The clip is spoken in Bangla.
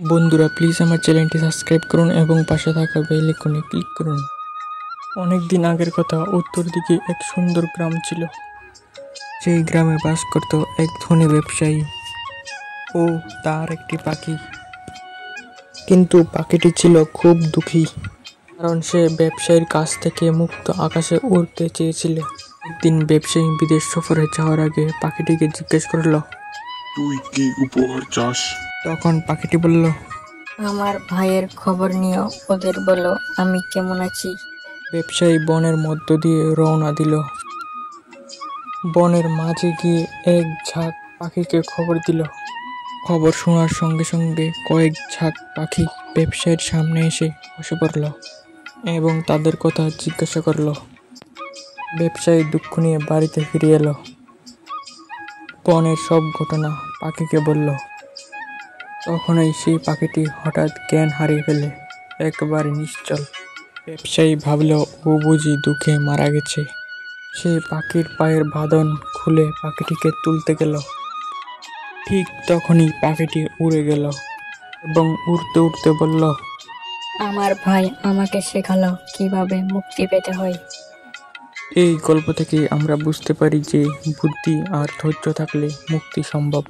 বন্ধুরা প্লিজ আমার চ্যানেলটি সাবস্ক্রাইব করুন এবং পাশে থাকা বেল আইকনে ক্লিক করুন। অনেক দিন আগের কথা, উত্তর দিকে এক সুন্দর গ্রাম ছিল। সেই গ্রামে বাস করত এক ধনী ব্যবসায়ী ও তার একটি পাখি। কিন্তু পাখিটি ছিল খুব দুঃখী, কারণ সে ব্যবসায়ীর কাছ থেকে মুক্ত আকাশে উড়তে চেয়েছিল। একদিন ব্যবসায়ী বিদেশ সফরে যাওয়ার আগে পাখিটিকে জিজ্ঞেস করলো, তুই কি উপহার চাস? তখন পাখিটি বলল, আমার ভাইয়ের খবর নিও, ওদের বলো আমি কেমন আছি। ব্যবসায়ী বনের মধ্য দিয়ে রওনা দিল। বনের মাঝে গিয়ে এক ঝাঁক পাখিকে খবর দিল। খবর শোনার সঙ্গে সঙ্গে কয়েক ঝাঁক পাখি ব্যবসায়ীর সামনে এসে বসে পড়ল এবং তাদের কথা জিজ্ঞাসা করল। ব্যবসায়ী দুঃখ নিয়ে বাড়িতে ফিরে এলো। বনের সব ঘটনা পাখিকে বলল। তখনই সেই পাখিটি হঠাৎ জ্ঞান হারিয়ে ফেলে, একেবারে নিশ্চল। ব্যবসায়ী ভাবল ও বুঝি দুঃখে মারা গেছে। সে পাখির পায়ের বাঁধন খুলে পাখিটিকে তুলতে গেল। ঠিক তখনই পাখিটি উড়ে গেল এবং উড়তে উড়তে বলল, আমার ভাই আমাকে শেখালো কিভাবে মুক্তি পেতে হয়। এই গল্প থেকে আমরা বুঝতে পারি যে বুদ্ধি আর ধৈর্য থাকলে মুক্তি সম্ভব।